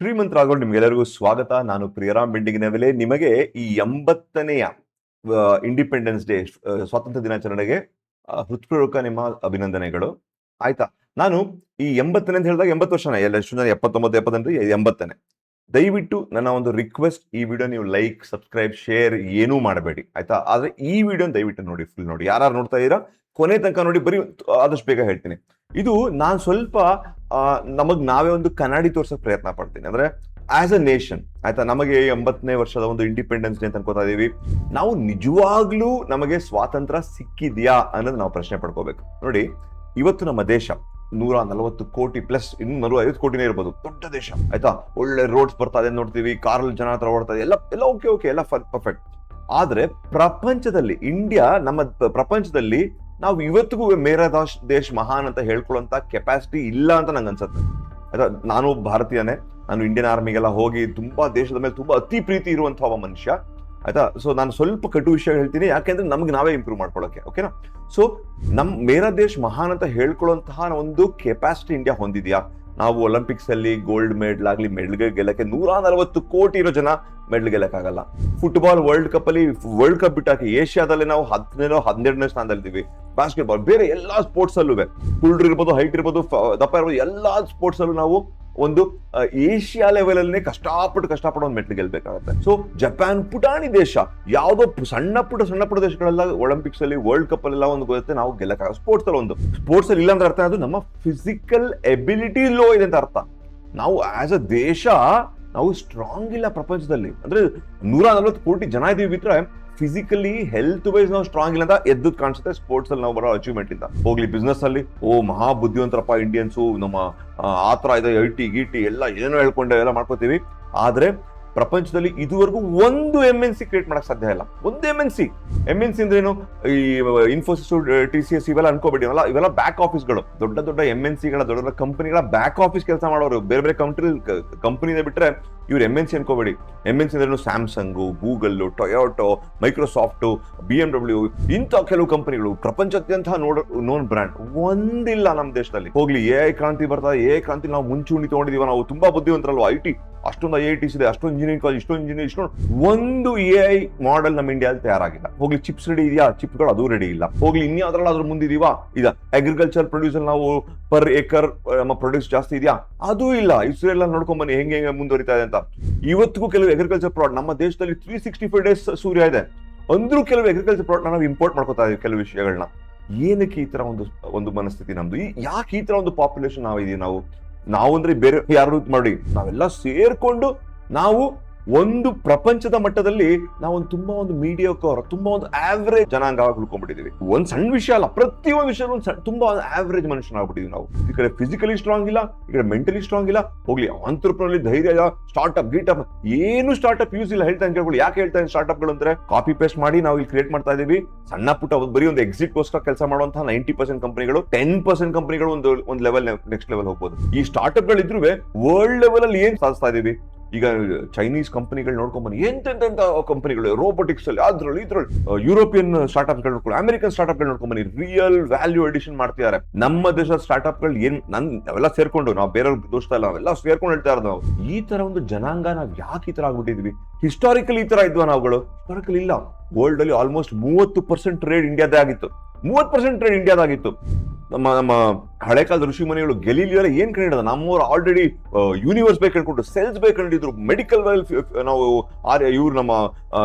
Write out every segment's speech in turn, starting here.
ಶ್ರೀಮಂತರಾಗೋರು ನಿಮ್ಗೆಲ್ಲರಿಗೂ ಸ್ವಾಗತ. ನಾನು ಪ್ರಿಯರಾಮ್ ಬೆಂಡಿಗಿನವೆಲೆ. ನಿಮಗೆ ಈ 80ನೆಯ ಇಂಡಿಪೆಂಡೆನ್ಸ್ ಡೇ ಸ್ವಾತಂತ್ರ್ಯ ದಿನಾಚರಣೆಗೆ ಹೃತ್ಪೂರ್ವಕ ನಿಮ್ಮ ಅಭಿನಂದನೆಗಳು. ಆಯ್ತಾ? ನಾನು ಈ 80ನೇ ಅಂತ ಹೇಳಿದಾಗ 80 ವರ್ಷನೇ ಎಲ್ಲ, ಎಷ್ಟು ಜನ 79 78 80ನೇ. ದಯವಿಟ್ಟು ನನ್ನ ಒಂದು ರಿಕ್ವೆಸ್ಟ್, ಈ ವಿಡಿಯೋ ನೀವು ಲೈಕ್, ಸಬ್ಸ್ಕ್ರೈಬ್, ಶೇರ್ ಏನೂ ಮಾಡಬೇಡಿ, ಆಯ್ತಾ? ಆದ್ರೆ ಈ ವಿಡಿಯೋ ದಯವಿಟ್ಟು ನೋಡಿ, ಫುಲ್ ನೋಡಿ. ಯಾರು ನೋಡ್ತಾ ಇದ್ದೀರಾ ಕೊನೆ ತನಕ ನೋಡಿ, ಬರೀ ಆದಷ್ಟು ಬೇಗ ಹೇಳ್ತೀನಿ. ಇದು ನಾನು ಸ್ವಲ್ಪ ನಮಗ್ ನಾವೇ ಒಂದು ಕನ್ನಡಿ ತೋರ್ಸಕ್ ಪ್ರಯತ್ನ ಪಡ್ತೀನಿ. ಅಂದ್ರೆ ಆಸ್ ಅ ನೇಷನ್, ಆಯ್ತಾ, ನಮಗೆ 80ನೇ ವರ್ಷದ ಒಂದು ಇಂಡಿಪೆಂಡೆನ್ಸ್ ಡೇ ಅಂತ ಅನ್ಕೋತಾ ಇದೀವಿ. ನಾವು ನಿಜವಾಗ್ಲೂ ನಮಗೆ ಸ್ವಾತಂತ್ರ್ಯ ಸಿಕ್ಕಿದ್ಯಾ ಅನ್ನೋದು ನಾವು ಪ್ರಶ್ನೆ ಪಡ್ಕೋಬೇಕು. ನೋಡಿ, ಇವತ್ತು ನಮ್ಮ ದೇಶ 140 ಕೋಟಿ ಪ್ಲಸ್, ಇನ್ನು 150 ಕೋಟಿನೇ ಇರ್ಬೋದು, ದೊಡ್ಡ ದೇಶ, ಆಯ್ತಾ? ಒಳ್ಳೆ ರೋಡ್ಸ್ ಬರ್ತಾ ಇದೆ ನೋಡ್ತೀವಿ, ಕಾರಲ್ಲಿ ಜನ ಹತ್ರ ಓಡ್ತಾ ಇದೆ, ಎಲ್ಲ ಓಕೆ, ಎಲ್ಲ ಪರ್ಫೆಕ್ಟ್. ಆದ್ರೆ ಪ್ರಪಂಚದಲ್ಲಿ ಇಂಡಿಯಾ, ನಮ್ಮ ಪ್ರಪಂಚದಲ್ಲಿ ನಾವು ಇವತ್ತಿಗೂ ಮೇರಾ ದೇಶ್ ಮಹಾನ್ ಅಂತ ಹೇಳ್ಕೊಳ್ಳುವಂತ ಕೆಪಾಸಿಟಿ ಇಲ್ಲ ಅಂತ ನಂಗೆ ಅನ್ಸುತ್ತೆ. ಆಯ್ತಾ? ನಾನು ಭಾರತೀಯನೇ, ನಾನು ಇಂಡಿಯನ್ ಆರ್ಮಿಗೆಲ್ಲ ಹೋಗಿ ತುಂಬಾ ದೇಶದ ಮೇಲೆ ತುಂಬಾ ಅತಿ ಪ್ರೀತಿ ಇರುವಂತಹ ಮನುಷ್ಯ, ಆಯ್ತಾ? ಸೊ ನಾನು ಸ್ವಲ್ಪ ಕಟು ವಿಷಯ ಹೇಳ್ತೀನಿ, ಯಾಕೆಂದ್ರೆ ನಮ್ಗೆ ನಾವೇ ಇಂಪ್ರೂವ್ ಮಾಡ್ಕೊಳ್ಳೋಕೆ, ಓಕೆನಾ? ಸೊ ಮೇರಾ ದೇಶ್ ಮಹಾನ್ ಅಂತ ಹೇಳ್ಕೊಳ್ಳುವಂತಹ ಒಂದು ಕೆಪಾಸಿಟಿ ಇಂಡಿಯಾ ಹೊಂದಿದ್ಯಾ? ನಾವು ಒಲಿಂಪಿಕ್ಸ್ ಅಲ್ಲಿ ಗೋಲ್ಡ್ ಮೆಡಲ್ ಆಗ್ಲಿ, ಮೆಡಲ್ ಗೆಲ್ಲಕ್ಕೆ 140 ಕೋಟಿ ಇರೋ ಜನ ಮೆಡಲ್ ಗೆಲ್ಲಕ್ಕಾಗಲ್ಲ. ಫುಟ್ಬಾಲ್ ವರ್ಲ್ಡ್ ಕಪ್ ಅಲ್ಲಿ, ವರ್ಲ್ಡ್ ಕಪ್ ಬಿಟ್ಟಾಕಿ ಏಷ್ಯಾದಲ್ಲಿ ನಾವು 12ನೇ ಸ್ಥಾನದಲ್ಲಿದ್ದೀವಿ. ಬಾಸ್ಕೆಟ್ಬಾಲ್, ಬೇರೆ ಎಲ್ಲಾ ಸ್ಪೋರ್ಟ್ಸ್ ಅಲ್ಲೂ, ಕುಳ್ರು ಇರ್ಬೋದು, ಹೈಟ್ ಇರ್ಬೋದು, ದಪ್ಪ ಇರ್ಬೋದು, ಎಲ್ಲಾ ಸ್ಪೋರ್ಟ್ಸ್ ಅಲ್ಲೂ ನಾವು ಒಂದು ಏಷ್ಯಾ ಲೆವೆಲ್ ಅಲ್ಲಿ ಕಷ್ಟಪಟ್ಟು ಒಂದು ಮೆಟ್ಲು ಗೆಲ್ಬೇಕಾಗುತ್ತೆ. ಸೊ ಜಪಾನ್ ಪುಟಾಣಿ ದೇಶ, ಯಾವುದೋ ಸಣ್ಣ ಪುಟ್ಟ ದೇಶಗಳೆಲ್ಲ ಒಲಿಂಪಿಕ್ಸ್ ಅಲ್ಲಿ, ವರ್ಲ್ಡ್ ಕಪ್ ಅಲ್ಲೆಲ್ಲ ಒಂದು ಗೊತ್ತೆ, ನಾವು ಗೆಲ್ಲಕ್ಕಾಗ. ಸ್ಪೋರ್ಟ್ಸ್ ಅಲ್ಲಿ ಸ್ಪೋರ್ಟ್ಸ್ ಅಲ್ಲಿ ಇಲ್ಲ ಅಂದ್ರೆ ಅರ್ಥ, ಅದು ನಮ್ಮ ಫಿಸಿಕಲ್ ಎಬಿಲಿಟಿ ಲೋ ಇದೆ ಅಂತ ಅರ್ಥ. ನಾವು ಆಸ್ ಅ ದೇಶ ನಾವು ಸ್ಟ್ರಾಂಗ್ ಇಲ್ಲ ಪ್ರಪಂಚದಲ್ಲಿ. ಅಂದ್ರೆ 140 ಕೋಟಿ ಜನ ಇದೀವಿ ಬಿಟ್ರೆ ಫಿಸಿಕಲಿ ಹೆಲ್ತ್ ವೈಸ್ ನಾವು ಸ್ಟ್ರಾಂಗ್ ಇಲ್ಲ ಅಂತ ಎದ್ದು ಕಾಣಿಸುತ್ತೆ ಸ್ಪೋರ್ಟ್ಸ್ ಅಲ್ಲಿ ನಾವು ಬರೋ ಅಚೀವ್ಮೆಂಟ್ ಇಂದ. ಹೋಗ್ಲಿ ಬಿಸ್ನೆಸ್ ಅಲ್ಲಿ, ಮಹಾ ಬುದ್ಧಿವಂತರಪ್ಪ ಇಂಡಿಯನ್ಸು, ನಮ್ಮ ಆತರ ಇದೆ, ಐಟಿ ಗೀಟಿ ಎಲ್ಲ ಏನೋ ಹೇಳ್ಕೊಂಡು ಎಲ್ಲ ಮಾಡ್ಕೋತೀವಿ. ಆದ್ರೆ ಪ್ರಪಂಚದಲ್ಲಿ ಇದುವರೆಗೂ ಒಂದು MNC ಕ್ರಿಯೇಟ್ ಮಾಡಕ್ ಸಾಧ್ಯ ಇಲ್ಲ. ಒಂದು MNC ಅಂದ್ರೇನು? ಈ ಇನ್ಫೋಸಿಸ್, TCS ಇವೆಲ್ಲ ಅನ್ಕೋಬೇಡಿ, ಇವೆಲ್ಲ ಬ್ಯಾಕ್ ಆಫೀಸ್ಗಳು. ದೊಡ್ಡ MNCಗಳ, ದೊಡ್ಡ ಕಂಪನಿಗಳ ಬ್ಯಾಕ್ ಆಫೀಸ್ ಕೆಲಸ ಮಾಡೋರು. ಬೇರೆ ಕಂಪನಿನ ಬಿಟ್ರೆ ಇವ್ರು MNC ಅನ್ಕೋಬೇಡಿ. MNC ಅಂದ್ರೆ Samsung, Google, Toyota, Microsoft, BMW, ಇಂಥ ಕೆಲವು ಕಂಪನಿಗಳು ಪ್ರಪಂಚದಾದ್ಯಂತ ನೋನ್ ಬ್ರ್ಯಾಂಡ್ ಒಂದಿಲ್ಲ ನಮ್ಮ ದೇಶದಲ್ಲಿ. ಹೋಗ್ಲಿ, AI ಕ್ರಾಂತಿ ಬರ್ತದೆ, AI ಕ್ರಾಂತಿ ನಾವು ಮುಂಚೂಣಿ ತಗೊಂಡಿದೀವ. ನಾವು ತುಂಬಾ ಬುದ್ಧಿವಂತರಲ್ವಾ? IT ಅಷ್ಟೊಂದು IITs ಇದೆ, ಅಷ್ಟೊಂದು ಇಂಜಿನಿಯರಿಂಗ್ ಕಾಲೇಜ್, ಇಷ್ಟೊಂದು ಒಂದು AI ಮಾಡೆಲ್ ನಮ್ಮ ಇಂಡಿಯಾದಲ್ಲಿ ತಯಾರಾಗಿಲ್ಲ. ಹೋಗ್ಲಿ, ಚಿಪ್ಸ್ ರೆಡಿ ಇದೆಯಾ? ಚಿಪ್ಗಳು ಅದು ರೆಡಿ ಇಲ್ಲ. ಹೋಗ್ಲಿ, ಇನ್ಯಾವ್ದ್ರಲ್ಲಿ ಅದ್ರ ಮುಂದಿದೀವಾ? ಅಗ್ರಿಕಲ್ಚರ್ ಪ್ರೊಡ್ಯೂಸ್ ನಾವು ಪರ್ ಏಕರ್ ನಮ್ಮ ಪ್ರೊಡ್ಯೂಸ್ ಜಾಸ್ತಿ ಇದೆಯಾ? ಅದು ಇಲ್ಲ. ಇಸ್ರೇಲ್ ನೋಡ್ಕೊಂಡ್ ಬನ್ನಿ ಹೆಂಗೆ ಮುಂದುವರಿತಾ ಇದೆ ಅಂತ. ಇವತ್ತಿಗೂ ಕೆಲವು ಅಗ್ರಿಕಲ್ಚರ್ ಪ್ರಾಡಕ್ಟ್, ನಮ್ಮ ದೇಶದಲ್ಲಿ 365 ಡೇಸ್ ಸೂರ್ಯ ಇದೆ ಅಂದ್ರೂ ಕೆಲವು ಅಗ್ರಿಕಲ್ಚರ್ ಪ್ರಾಡಕ್ಟ್ ನಾವು ಇಂಪೋರ್ಟ್ ಮಾಡ್ಕೋತಾ ಇದೀವಿ ಕೆಲವು ವಿಷಯಗಳನ್ನ. ಏನಕ್ಕೆ ಈ ತರ ಒಂದು ಮನಸ್ಥಿತಿ ನಮ್ದು? ಯಾಕೆ ಈ ತರ ಒಂದು ಪಾಪ್ಯುಲೇಷನ್ ನಾವಿದೀವಿ? ನಾವು ಅಂದ್ರೆ ಬೇರೆ ಯಾರು ಮಾಡಿ, ನಾವೆಲ್ಲ ಸೇರ್ಕೊಂಡು ನಾವು ಒಂದು ಪ್ರಪಂಚದ ಮಟ್ಟದಲ್ಲಿ ನಾವು ತುಂಬಾ ಒಂದು ಮೀಡಿಯೋಕರ್, ತುಂಬಾ ಒಂದು ಆವರೇಜ್ ಜನಾಂಗ ಉಳ್ಕೊಂಡ್ಬಿಟ್ಟಿದೀವಿ. ಒಂದ್ ಸಣ್ಣ ವಿಷಯ ಅಲ್ಲ, ಪ್ರತಿಯೊಂದು ವಿಷಯ ತುಂಬಾ ಆವರೇಜ್ ಮನುಷ್ಯನಾಗ್ಬಿಟ್ಟಿದೀವಿ ನಾವು. ಈ ಕಡೆ ಫಿಸಿಕಲಿ ಸ್ಟ್ರಾಂಗ್ ಇಲ್ಲ, ಈ ಕಡೆ ಮೆಂಟಲಿ ಸ್ಟ್ರಾಂಗ್ ಇಲ್ಲ. ಹೋಗ್ಲಿ, ಆಂಟ್ರಪ್ರನರ್ ಧೈರ್ಯ, ಸ್ಟಾರ್ಟ್ಅಪ್ ಗೀಟಪ್, ಏನು ಸ್ಟಾರ್ಟ್ಅಪ್ ಯೂಸ್ ಇಲ್ಲ. ಹೇಳ್ತಾ ಕೇಳ್ಕೊಳ್ಳಿ, ಯಾಕೆ ಹೇಳ್ತಾ ಇದ್ದೀನಿ ಸ್ಟಾರ್ಟ್ಅಪ್ ಗಳು ಅಂದ್ರೆ, ಕಾಪಿ ಪೇಸ್ಟ್ ಮಾಡಿ ನಾವು ಇಲ್ಲಿ ಕ್ರಿಯೇಟ್ ಮಾಡ್ತಾ ಇದೀವಿ. ಸಣ್ಣ ಪುಟ್ಟ ಬರೀ ಒಂದು ಎಕ್ಸಿಟ್ ಗೋಸ್ಕರ ಕೆಲಸ ಮಾಡುವಂತಹ 90% ಕಂಪನಿಗಳು, 10% ಕಂಪನಿಗಳು ಒಂದು ಲೆವೆಲ್, ನೆಕ್ಸ್ಟ್ ಲೆವೆಲ್ ಹೋಗ್ಬೋದು. ಈ ಸ್ಟಾರ್ಟ್ಅಪ್ ಗಳಿದ್ರು ವರ್ಲ್ಡ್ ಲೆವೆಲ್ ಅಲ್ಲಿ ಏನ್ ಸಾಧಿಸ್ತಾ ಇದೀವಿ? ಈಗ ಚೈನೀಸ್ ಕಂಪನಿಗಳು ನೋಡ್ಕೊಂಡ್ಬನ್ನಿ, ಎಂತೆಂತ ಕಂಪನಿಗಳು, ರೋಬೋಟಿಕ್ಸ್ ಅಲ್ಲಿ, ಇದ್ರಲ್ಲಿ ಯುರೋಪಿಯನ್ ಸ್ಟಾರ್ಟ್ಅಪ್ ಗಳು ನೋಡ್ಕೊಂಡು, ಅಮೆರಿಕನ್ ಸ್ಟಾರ್ಟ್ಅಪ್ ಗಳು ನೋಡ್ಕೊಂಡ್ಬನ್ನಿ, ರಿಯಲ್ ವ್ಯಾಲ್ಯೂ ಅಡಿಷನ್ ಮಾಡ್ತಿದ್ದಾರೆ. ನಮ್ಮ ದೇಶದ ಸ್ಟಾರ್ಟ್ಅಪ್ ಗಳು ನಾವೆಲ್ಲ ಸೇರ್ಕೊಂಡು, ನಾವು ಬೇರೆಯವ್ರ ದೋಸ್ತ ಇಲ್ಲ, ನಾವೆಲ್ಲ ಸೇರ್ಕೊಂಡು ಹೇಳ್ತಾ ಇರೋದು. ನಾವು ಈ ತರ ಒಂದು ಜನಾಂಗ ನಾವ್ ಯಾಕೆ ಈ ತರ ಆಗ್ಬಿಟ್ಟಿದ್ವಿ? ಹಿಸ್ಟಾರಿಕಲ್ ಈ ತರ ಇದ್ವಾ ನಾವುಗಳು? ಹಿಸ್ಟಾರಿಕಲ್ ಇಲ್ಲ. ವರ್ಲ್ಡ್ ಅಲ್ಲಿ ಆಲ್ಮೋಸ್ಟ್ 30% ಟ್ರೇಡ್ ಇಂಡಿಯಾದೇ ಆಗಿತ್ತು. 30% ಟ್ರೇಡ್ ಇಂಡಿಯಾದಾಗಿತ್ತು. ನಮ್ಮ ಹಳೆ ಕಾಲದ ಋಷಿ ಮುನಿಗಳು ಗೆಲೀಲಿಯೋ ಏನ್ ಕಂಡಿದ್ದ? ನಮ್ಮವ್ರು ಆಲ್ರೆಡಿ ಯೂನಿವರ್ಸ್ ಬೇಕು ಅನ್ಕೊಂಡು ಸೆಲ್ಸ್ ಬೇಕು ಕಂಡಿದ್ರು. ಮೆಡಿಕಲ್ ವೆಲ್ ನಾವು ಇವ್ರು ನಮ್ಮ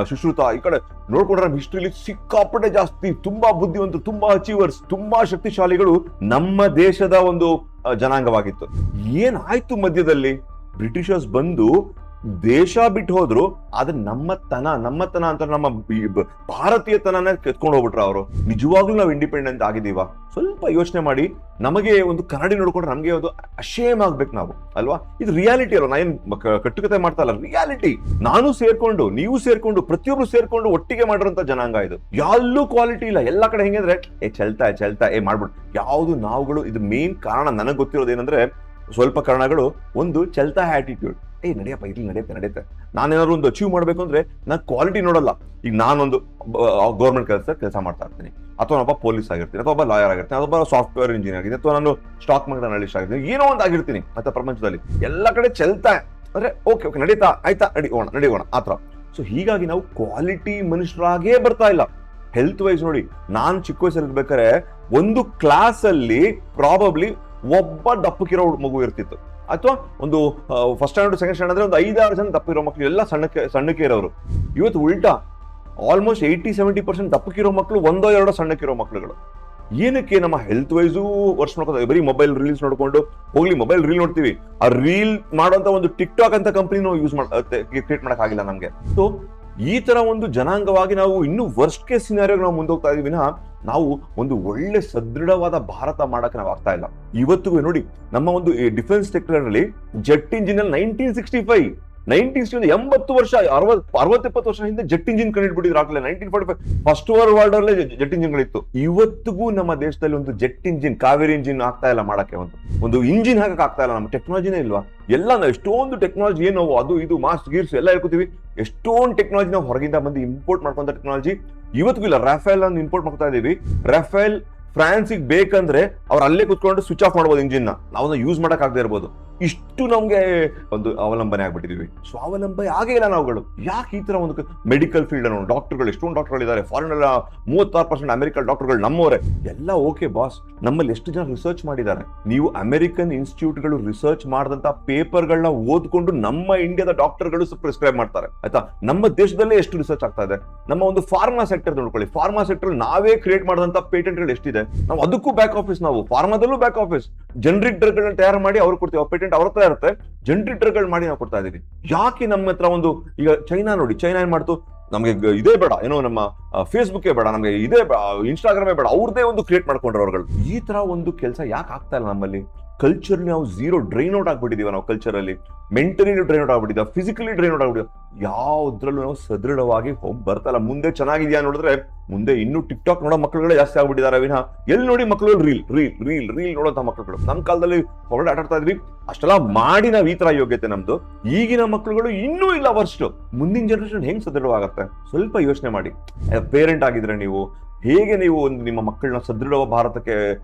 ಸುಶ್ರುತ ಈ ಕಡೆ ನೋಡ್ಕೊಂಡ್ರೆ ನಮ್ಮ ಹಿಸ್ಟ್ರಿಲಿ ಸಿಕ್ಕಾಪಟ್ಟೆ ಜಾಸ್ತಿ ತುಂಬಾ ಬುದ್ಧಿವಂತರು, ತುಂಬಾ ಅಚೀವರ್ಸ್, ತುಂಬಾ ಶಕ್ತಿಶಾಲಿಗಳು ನಮ್ಮ ದೇಶದ ಒಂದು ಜನಾಂಗವಾಗಿತ್ತು. ಏನಾಯ್ತು ಮಧ್ಯದಲ್ಲಿ? ಬ್ರಿಟಿಷರ್ಸ್ ಬಂದು ದೇಶ ಬಿಟ್ಟು ಹೋದ್ರು. ಆದ್ರೆ ನಮ್ಮತನ ಅಂತ ನಮ್ಮ ಭಾರತೀಯತನ ಕೆತ್ಕೊಂಡು ಹೋಗ್ಬಿಟ್ರ ಅವರು. ನಿಜವಾಗ್ಲೂ ನಾವು ಇಂಡಿಪೆಂಡೆಂಟ್ ಆಗಿದೀವ? ಸ್ವಲ್ಪ ಯೋಚನೆ ಮಾಡಿ. ನಮಗೆ ಒಂದು ಕನ್ನಡಿ ನೋಡ್ಕೊಂಡ್ರೆ ನಮ್ಗೆ ಒಂದು ಅಶೇಮ್ ಆಗ್ಬೇಕು ನಾವು, ಅಲ್ವಾ? ಇದು ರಿಯಾಲಿಟಿ ಅಲ್ವಾ? ನಾ ಏನ್ ಕಟ್ಟುಕತೆ ಮಾಡ್ತಾ ಇಲ್ಲ, ರಿಯಾಲಿಟಿ. ನಾನು ಸೇರ್ಕೊಂಡು, ನೀವು ಸೇರ್ಕೊಂಡು, ಪ್ರತಿಯೊಬ್ರು ಸೇರ್ಕೊಂಡು ಒಟ್ಟಿಗೆ ಮಾಡಿರೋಂತ ಜನಾಂಗ ಇದು. ಎಲ್ಲೂ ಕ್ವಾಲಿಟಿ ಇಲ್ಲ. ಎಲ್ಲಾ ಕಡೆ ಹೆಂಗೆ ಅಂದ್ರೆ ಚಲ್ತಾ ಮಾಡ್ಬಿಟ್ಟು ಯಾವ್ದು ನಾವುಗಳು. ಇದು ಮೇನ್ ಕಾರಣ ನನಗೆ ಗೊತ್ತಿರೋದು ಏನಂದ್ರೆ, ಸ್ವಲ್ಪ ಕಾರಣಗಳು. ಒಂದು ಚಲ್ತಾ ಆಟಿಟ್ಯೂಡ್. ನಡೆಯಪ್ಪ, ಇಲ್ಲಿ ನಡೆಯುತ್ತೆ. ನಾನೇನಾದ್ರು ಒಂದು ಅಚೀವ್ ಮಾಡ್ಬೇಕು ಅಂದ್ರೆ ನಾನು ಕ್ವಾಲಿಟಿ ನೋಡಲ್ಲ. ಈಗ ನಾನೊಂದು ಗೌರ್ಮೆಂಟ್ ಕೆಲಸ ಮಾಡ್ತಾ ಇರ್ತೀನಿ, ಅಥವಾ ನಾನೊಬ್ಬ ಪೊಲೀಸ್ ಆಗಿರ್ತೀನಿ, ಅಥವಾ ಒಬ್ಬ ಲಾಯರ್ ಆಗಿರ್ತೀನಿ, ಅಥವಾ ಸಾಫ್ಟ್ವೇರ್ ಇಂಜಿನಿಯರ್ ಆಗಿರ್ತೀನಿ, ಅಥವಾ ನಾನು ಸ್ಟಾಕ್ ಮಾರ್ಕೆಟ್ ಅನಲಿಸ್ಟ್ ಆಗಿರ್ತೀನಿ, ಏನೋ ಒಂದು ಆಗಿರ್ತೀನಿ. ಮತ್ತೆ ಪ್ರಪಂಚದಲ್ಲಿ ಎಲ್ಲ ಕಡೆ ಚಲ್ತಾ ಅಂದ್ರೆ ಓಕೆ ನಡೀತಾ ಆಯ್ತಾ ನಡಿಯೋಣ ಆತರ. ಸೊ ಹೀಗಾಗಿ ನಾವು ಕ್ವಾಲಿಟಿ ಮನುಷ್ಯರಾಗೇ ಬರ್ತಾ ಇಲ್ಲ. ಹೆಲ್ತ್ ವೈಸ್ ನೋಡಿ, ನಾನ್ ಚಿಕ್ಕ ವಯಸ್ಸಲ್ಲಿ ಇರ್ಬೇಕಾದ್ರೆ ಒಂದು ಕ್ಲಾಸ್ ಅಲ್ಲಿ ಪ್ರಾಬಬ್ಲಿ ಒಬ್ಬ ದಪ್ಪಕ್ಕಿರೋ ಮಗು ಇರ್ತಿತ್ತು, ಅಥವಾ ಒಂದು ಫಸ್ಟ್ ಸ್ಟ್ಯಾಂಡರ್ಡ್ ಸೆಕೆಂಡ್ ಸ್ಟ್ಯಾಂಡರ್ಡ್ ಅಂದ್ರೆ ಒಂದು 5-6 ಜನ ದಪ್ಪಿರೋ ಮಕ್ಕಳು, ಎಲ್ಲ ಸಣ್ಣಕ್ಕೆ ಇರೋರು. ಇವತ್ತು ಉಲ್ಟಾ ಆಲ್ಮೋಸ್ಟ್ 80-70% ದಪ್ಪಕ್ಕಿರೋ ಮಕ್ಕಳು, 1-2 ಸಣ್ಣಕ್ಕಿರೋ ಮಕ್ಕಳುಗಳು. ಏನಕ್ಕೆ? ನಮ್ಮ ಹೆಲ್ತ್ ವೈಸು ವರ್ಷ ನೋಡ್ಕೋತಾರೆ, ಬರೀ ಮೊಬೈಲ್ ರೀಲ್ಸ್ ನೋಡ್ಕೊಂಡು ಹೋಗ್ಲಿ. ಮೊಬೈಲ್ ರೀಲ್ ನೋಡ್ತೀವಿ, ಆ ರೀಲ್ ಮಾಡುವಂತ ಒಂದು ಟಿಕ್ ಟಾಕ್ ಅಂತ ಕಂಪನಿ ಯೂಸ್ ಕ್ರಿಯೇಟ್ ಮಾಡಕ್ ಆಗಿಲ್ಲ ನಮ್ಗೆ. ಸೊ ಈ ತರ ಒಂದು ಜನಾಂಗವಾಗಿ ನಾವು ಇನ್ನೂ ವರ್ಸ್ಟ್ ಕೇಸ್ ಸಿನಾರಿಯೋ ನಾವು ಮುಂದೋಗ್ತಾ ಇದೀವಿ ವಿನಃ ನಾವು ಒಂದು ಒಳ್ಳೆ ಸದೃಢವಾದ ಭಾರತ ಮಾಡಕ್ಕೆ ನಾವು ಆಗ್ತಾ ಇಲ್ಲ. ಇವತ್ತಿಗೂ ನೋಡಿ, ನಮ್ಮ ಒಂದು ಡಿಫೆನ್ಸ್ ಸೆಕ್ಟರ್ ಅಲ್ಲಿ ಜೆಟ್ ಇಂಜಿನ್ ಅಲ್ಲಿ 80 ವರ್ಷ 60-70 ವರ್ಷ ಹಿಂದೆ ಜೆಟ್ ಇಂಜಿನ್ ಕಂಡುಹಿಡ್ಬಿಟ್ಟಿದ್ರು. ಆಗ್ಲೇ 1945 ಫಸ್ಟ್ ವರ್ಲ್ಡ್ ವಾರ್ ಅಲ್ಲೇ ಜೆಟ್ ಇಂಜಿನ್ಗಳಿತ್ತು. ಇವತ್ತಿಗೂ ನಮ್ಮ ದೇಶದಲ್ಲಿ ಒಂದು ಜೆಟ್ ಇಂಜಿನ್, ಕಾವೇರಿ ಇಂಜಿನ್ ಆಗ್ತಾ ಇಲ್ಲ ಮಾಡಕ್ಕೆ, ಒಂದು ಇಂಜಿನ್ ಹಾಕಕ್ ಆಗ್ತಾ ಇಲ್ಲ. ನಮ್ಮ ಟೆಕ್ನಾಲಜಿನೇ ಇಲ್ವಾ? ಎಲ್ಲ ನಾವು ಎಷ್ಟೊಂದು ಟೆಕ್ನಾಲಜಿ ಏನು ಅದು ಇದು ಮಾಸ್ ಗೀರ್ಸ್ ಎಲ್ಲ ಹೇಳ್ಕೊತೀವಿ. ಎಷ್ಟೊಂದು ಟೆಕ್ನಾಲಜಿ ನಾವು ಹೊರಗಿಂದ ಬಂದು ಇಂಪೋರ್ಟ್ ಮಾಡ್ಕೊಂತ ಟೆಕ್ನಾಲಜಿ ಇವತ್ತಿಗೂ ಇಲ್ಲ. ರಾಫೇಲ್ ಅನ್ನು ಇಂಪೋರ್ಟ್ ಮಾಡ್ತಾ ಇದೀವಿ. ರಾಫೇಲ್ ಫ್ರಾನ್ಸಿಗೆ ಬೇಕಂದ್ರೆ ಅವ್ರು ಅಲ್ಲೇ ಕುತ್ಕೊಂಡು ಸ್ವಿಚ್ ಆಫ್ ಮಾಡ್ಬೋದು ಇಂಜಿನ್ ನ, ನಾವು ಯೂಸ್ ಮಾಡಕ್ ಆಗದೆ ಇರ್ಬೋದು. ಇಷ್ಟು ನಮ್ಗೆ ಒಂದು ಅವಲಂಬನೆ ಆಗ್ಬಿಟ್ಟಿದೀವಿ. ಸ್ವಾವಲಂಬನೆ ಆಗೇ ಇಲ್ಲ ನಾವುಗಳು. ಯಾಕೆ ಈ ತರ ಒಂದು ಮೆಡಿಕಲ್ ಫೀಲ್ಡ್ ಅನ್ನೋ ಡಾಕ್ಟರ್ಗಳು, ಎಷ್ಟೊಂದು ಡಾಕ್ಟರ್ಗಳು ಇದ್ದಾರೆ ಫಾರಿನ್ ಎಲ್ಲ. 36% ಅಮೆರಿಕನ್ ಡಾಕ್ಟರ್ಗಳು ನಮ್ಮವರೇ. ಎಲ್ಲ ಓಕೆ ಬಾಸ್, ನಮ್ಮಲ್ಲಿ ಎಷ್ಟು ಜನ ರಿಸರ್ಚ್ ಮಾಡಿದ್ದಾರೆ? ನೀವು ಅಮೆರಿಕನ್ ಇನ್ಸ್ಟಿಟ್ಯೂಟ್ಗಳು ರಿಸರ್ಚ್ ಮಾಡಿದಂತ ಪೇಪರ್ಗಳನ್ನ ಓದ್ಕೊಂಡು ನಮ್ಮ ಇಂಡಿಯಾದ ಡಾಕ್ಟರ್ಗಳು ಪ್ರಿಸ್ಕ್ರೈಬ್ ಮಾಡ್ತಾರೆ, ಆಯ್ತಾ? ನಮ್ಮ ದೇಶದಲ್ಲೇ ಎಷ್ಟು ರಿಸರ್ಚ್ ಆಗ್ತಾ ಇದೆ. ನಮ್ಮ ಒಂದು ಫಾರ್ಮಾ ಸೆಕ್ಟರ್ ನೋಡ್ಕೊಳ್ಳಿ, ಫಾರ್ಮಾ ಸೆಕ್ಟರ್ ನಾವೇ ಕ್ರಿಯೇಟ್ ಮಾಡಿದಂತ ಪೇಟೆಂಟ್ಗಳು ಎಷ್ಟಿದೆ. ನಾವು ಅದಕ್ಕೂ ಬ್ಯಾಕ್ ಆಫೀಸ್, ನಾವು ಫಾರ್ಮಾದಲ್ಲೂ ಬ್ಯಾಕ್ ಆಫೀಸ್. ಜನರಿಕ್ ಡ್ರಗ್ ಗಳನ್ನ ತಯಾರು ಮಾಡಿ ಅವ್ರು ಕೊಡ್ತೀವಿ, ಪೇಟೆಂಟ್ ಅವ್ರ ಹತ್ರ ಇರುತ್ತೆ. ಜನರಿಕ್ ಡ್ರಗ್ ಗಳು ಮಾಡಿ ನಾವು ಕೊಡ್ತಾ ಇದೀವಿ. ಯಾಕೆ ನಮ್ಮ ಹತ್ರ ಒಂದು, ಈಗ ಚೈನಾ ನೋಡಿ, ಚೈನಾ ಏನ್ ಮಾಡ್ತು, ನಮಗೆ ಇದೇ ಬೇಡ, ಏನೋ ನಮ್ಮ ಫೇಸ್ಬುಕ್ ಬೇಡ, ನಮಗೆ ಇದೇ ಇನ್ಸ್ಟಾಗ್ರಾಮೇ ಬೇಡ, ಅವ್ರದೇ ಒಂದು ಕ್ರಿಯೇಟ್ ಮಾಡ್ಕೊಂಡ್ರೆ ಅವ್ರುಗಳು. ಈ ತರ ಒಂದು ಕೆಲಸ ಯಾಕೆ ಆಗ್ತಾ ಇಲ್ಲ ನಮ್ಮಲ್ಲಿ? ಕಲ್ಚರ್ ನಾವು ಝೀರೋ ಡ್ರೈನ್ ಔಟ್ ಆಗ್ಬಿಟ್ಟಿದೀವ. ನಾವು ಕಲ್ಚರ್ ಅಲ್ಲಿ ಮೆಂಟಲಿ ಡ್ರೈನ್ ಔಟ್ ಆಗ್ಬಿಟ್ಟಿದ್ದ, ಫಿಸಿಕಲಿ ಡ್ರೈನ್ ಔಟ್ ಆಗ್ಬಿಟ್ಟಿದ್ದ. ಯಾವ್ದ್ರಲ್ಲೂ ನಾವು ಸದೃಢವಾಗಿ ಬರ್ತಲ್ಲ. ಮುಂದೆ ಚೆನ್ನಾಗಿದ್ಯಾ ನೋಡಿದ್ರೆ ಮುಂದೆ ಇನ್ನೂ ಟಿಕ್ ಟಾಕ್ ನೋಡೋ ಮಕ್ಕಳುಗಳೇ ಜಾಸ್ತಿ ಆಗ್ಬಿಟ್ಟಿದ್ದಾರೆ ವಿನಃ ಎಲ್ಲಿ ನೋಡಿ ಮಕ್ಕಳು ರೀಲ್ ನೋಡೋಂತ ಮಕ್ಕಳುಗಳು. ನಮ್ಮ ಕಾಲದಲ್ಲಿ ಹೊರಗಡೆ ಆಟಾಡ್ತಾ ಇದ್ವಿ, ಅಷ್ಟೆಲ್ಲ ಮಾಡಿ ನಾವು ಈ ತರ ಯೋಗ್ಯತೆ ನಮ್ದು. ಈಗಿನ ಮಕ್ಕಳುಗಳು ಇನ್ನೂ ಇಲ್ಲ ವರ್ಷ. ಮುಂದಿನ ಜನರೇಷನ್ ಹೆಂಗ್ ಸದೃಢವಾಗತ್ತೆ? ಸ್ವಲ್ಪ ಯೋಚನೆ ಮಾಡಿ. ಪೇರೆಂಟ್ ಆಗಿದ್ರೆ ನೀವು ಹೇಗೆ ನೀವು ಒಂದು ನಿಮ್ಮ ಮಕ್ಕಳನ್ನ ಸದೃಢ ಭಾರತಕ್ಕೆ